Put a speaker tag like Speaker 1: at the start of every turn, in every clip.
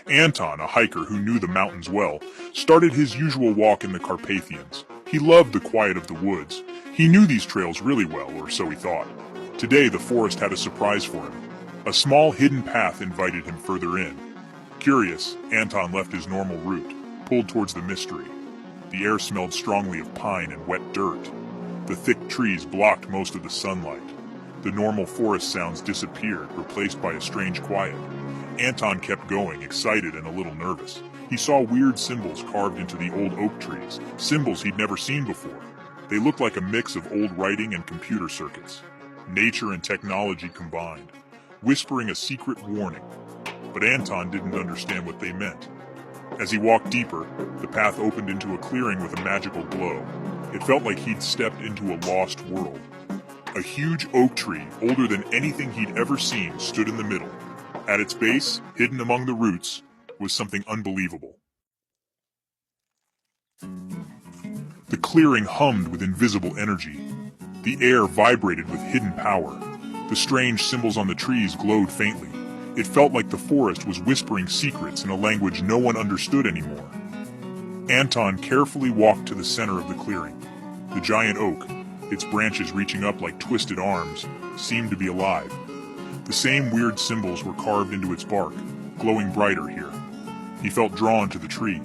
Speaker 1: Anton, a hiker who knew the mountains well, started his usual walk in the Carpathians. He loved the quiet of the woods. He knew these trails really well, or so he thought. Today, the forest had a surprise for him. A small hidden path invited him further in. Curious, Anton left his normal route, pulled towards the mystery. The air smelled strongly of pine and wet dirt. The thick trees blocked most of the sunlight. The normal forest sounds disappeared, replaced by a strange quiet. Anton kept going, excited and a little nervous. He saw weird symbols carved into the old oak trees, symbols he'd never seen before. They looked like a mix of old writing and computer circuits. Nature and technology combined, whispering a secret warning. But Anton didn't understand what they meant. As he walked deeper, the path opened into a clearing with a magical glow. It felt like he'd stepped into a lost world. A huge oak tree, older than anything he'd ever seen, stood in the middle. At its base, hidden among the roots, was something unbelievable. The clearing hummed with invisible energy. The air vibrated with hidden power. The strange symbols on the trees glowed faintly. It felt like the forest was whispering secrets in a language no one understood anymore. Anton carefully walked to the center of the clearing. The giant oak, its branches reaching up like twisted arms, seemed to be alive. The same weird symbols were carved into its bark, glowing brighter here. He felt drawn to the tree.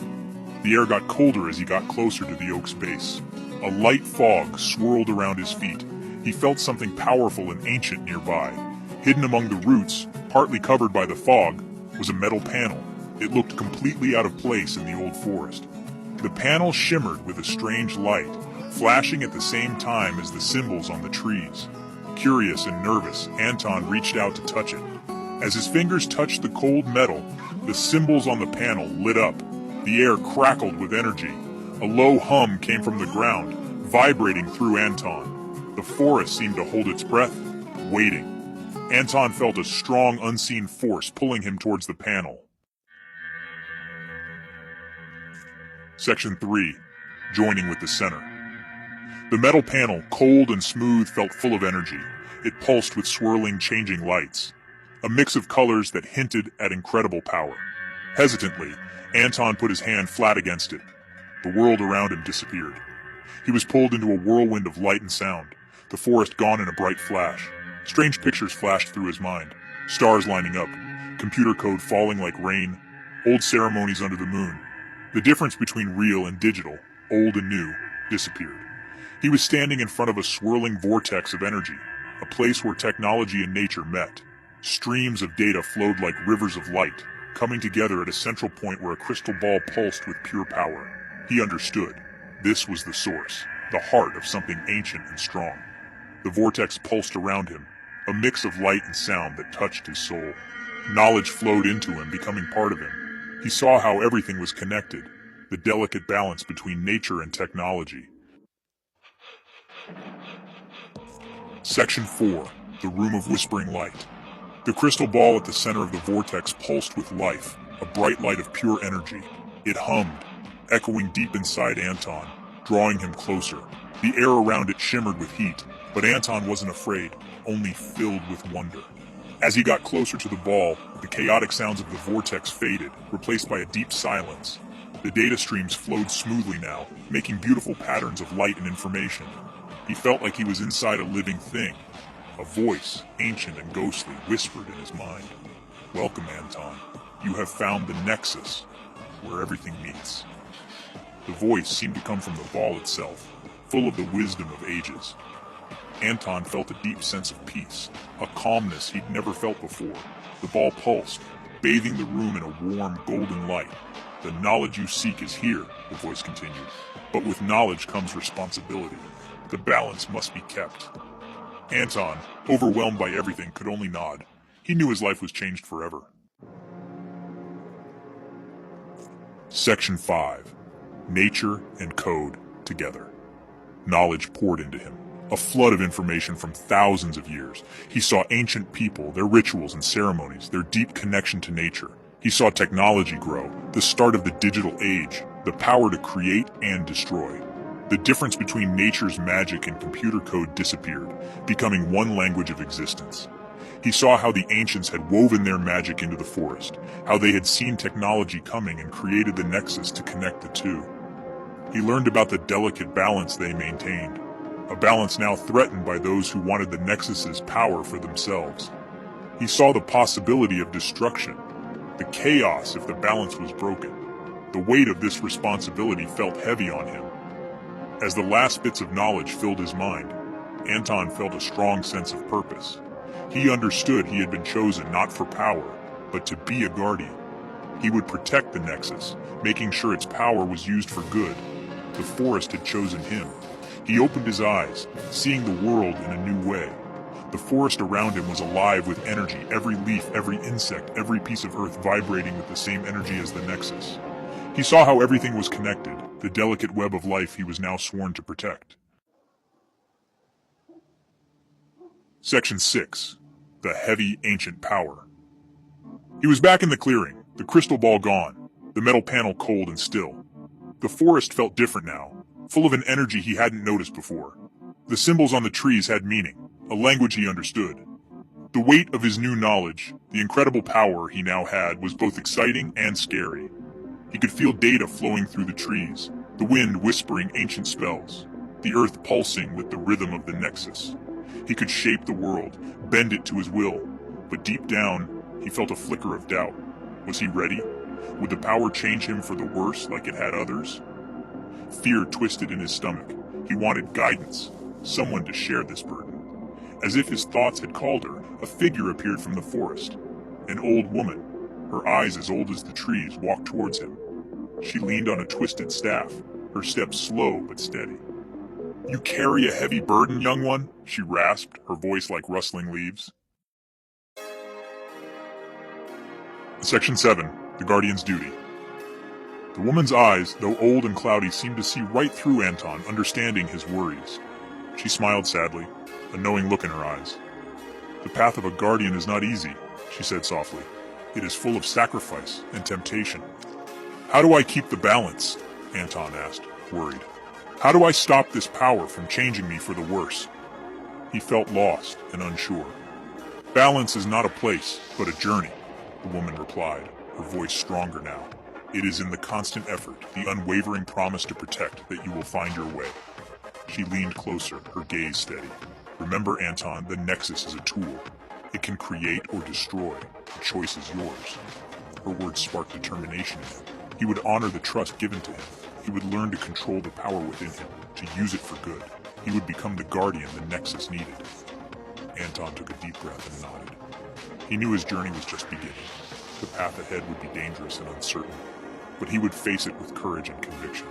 Speaker 1: The air got colder as he got closer to the oak's base. A light fog swirled around his feet. He felt something powerful and ancient nearby. Hidden among the roots, partly covered by the fog, was a metal panel. It looked completely out of place in the old forest. The panel shimmered with a strange light, flashing at the same time as the symbols on the trees. Curious and nervous, Anton reached out to touch it. As his fingers touched the cold metal, the symbols on the panel lit up. The air crackled with energy. A low hum came from the ground, vibrating through Anton. The forest seemed to hold its breath, waiting. Anton felt a strong, unseen force pulling him towards the panel. Section 3. Joining with the center. The metal panel, cold and smooth, felt full of energy. It pulsed with swirling, changing lights. A mix of colors that hinted at incredible power. Hesitantly, Anton put his hand flat against it. The world around him disappeared. He was pulled into a whirlwind of light and sound, the forest gone in a bright flash. Strange pictures flashed through his mind. Stars lining up, computer code falling like rain, old ceremonies under the moon. The difference between real and digital, old and new, disappeared. He was standing in front of a swirling vortex of energy, a place where technology and nature met. Streams of data flowed like rivers of light, coming together at a central point where a crystal ball pulsed with pure power. He understood. This was the source, the heart of something ancient and strong. The vortex pulsed around him, a mix of light and sound that touched his soul. Knowledge flowed into him, becoming part of him. He saw how everything was connected, the delicate balance between nature and technology. Section 4. The Room of Whispering Light. The crystal ball at the center of the vortex pulsed with life, a bright light of pure energy. It hummed, echoing deep inside Anton, drawing him closer. The air around it shimmered with heat, but Anton wasn't afraid, only filled with wonder. As he got closer to the ball, the chaotic sounds of the vortex faded, replaced by a deep silence. The data streams flowed smoothly now, making beautiful patterns of light and information. He felt like he was inside a living thing. A voice, ancient and ghostly, whispered in his mind. "Welcome, Anton. You have found the nexus, where everything meets." The voice seemed to come from the ball itself, full of the wisdom of ages. Anton felt a deep sense of peace, a calmness he'd never felt before. The ball pulsed, bathing the room in a warm, golden light. "The knowledge you seek is here," the voice continued. "But with knowledge comes responsibility. The balance must be kept." Anton, overwhelmed by everything, could only nod. He knew his life was changed forever. Section 5. Nature and code together. Knowledge poured into him. A flood of information from thousands of years. He saw ancient people, their rituals and ceremonies, their deep connection to nature. He saw technology grow, the start of the digital age, the power to create and destroy. The difference between nature's magic and computer code disappeared, becoming one language of existence. He saw how the ancients had woven their magic into the forest, how they had seen technology coming and created the nexus to connect the two. He learned about the delicate balance they maintained, a balance now threatened by those who wanted the nexus's power for themselves. He saw the possibility of destruction, the chaos if the balance was broken. The weight of this responsibility felt heavy on him. As the last bits of knowledge filled his mind, Anton felt a strong sense of purpose. He understood he had been chosen not for power, but to be a guardian. He would protect the Nexus, making sure its power was used for good. The forest had chosen him. He opened his eyes, seeing the world in a new way. The forest around him was alive with energy, every leaf, every insect, every piece of earth vibrating with the same energy as the Nexus. He saw how everything was connected, the delicate web of life he was now sworn to protect. Section 6. The Heavy Ancient Power. He was back in the clearing, the crystal ball gone, the metal panel cold and still. The forest felt different now, full of an energy he hadn't noticed before. The symbols on the trees had meaning, a language he understood. The weight of his new knowledge, the incredible power he now had, was both exciting and scary. He could feel data flowing through the trees, the wind whispering ancient spells, the earth pulsing with the rhythm of the Nexus. He could shape the world, bend it to his will, but deep down, he felt a flicker of doubt. Was he ready? Would the power change him for the worse like it had others? Fear twisted in his stomach. He wanted guidance, someone to share this burden. As if his thoughts had called her, a figure appeared from the forest. An old woman, her eyes as old as the trees, walked towards him. She leaned on a twisted staff, her steps slow but steady. "You carry a heavy burden, young one?" she rasped, her voice like rustling leaves. Section 7. The Guardian's Duty. The woman's eyes, though old and cloudy, seemed to see right through Anton, understanding his worries. She smiled sadly, a knowing look in her eyes. "The path of a guardian is not easy," she said softly. "It is full of sacrifice and temptation." "How do I keep the balance?" Anton asked, worried. "How do I stop this power from changing me for the worse?" He felt lost and unsure. "Balance is not a place, but a journey," the woman replied, her voice stronger now. "It is in the constant effort, the unwavering promise to protect, that you will find your way." She leaned closer, her gaze steady. "Remember, Anton, the Nexus is a tool. It can create or destroy. The choice is yours." Her words sparked determination in him. He would honor the trust given to him. He would learn to control the power within him, to use it for good. He would become the guardian the Nexus needed. Anton took a deep breath and nodded. He knew his journey was just beginning. The path ahead would be dangerous and uncertain, but he would face it with courage and conviction.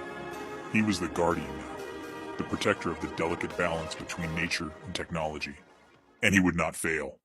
Speaker 1: He was the guardian now, the protector of the delicate balance between nature and technology, and he would not fail.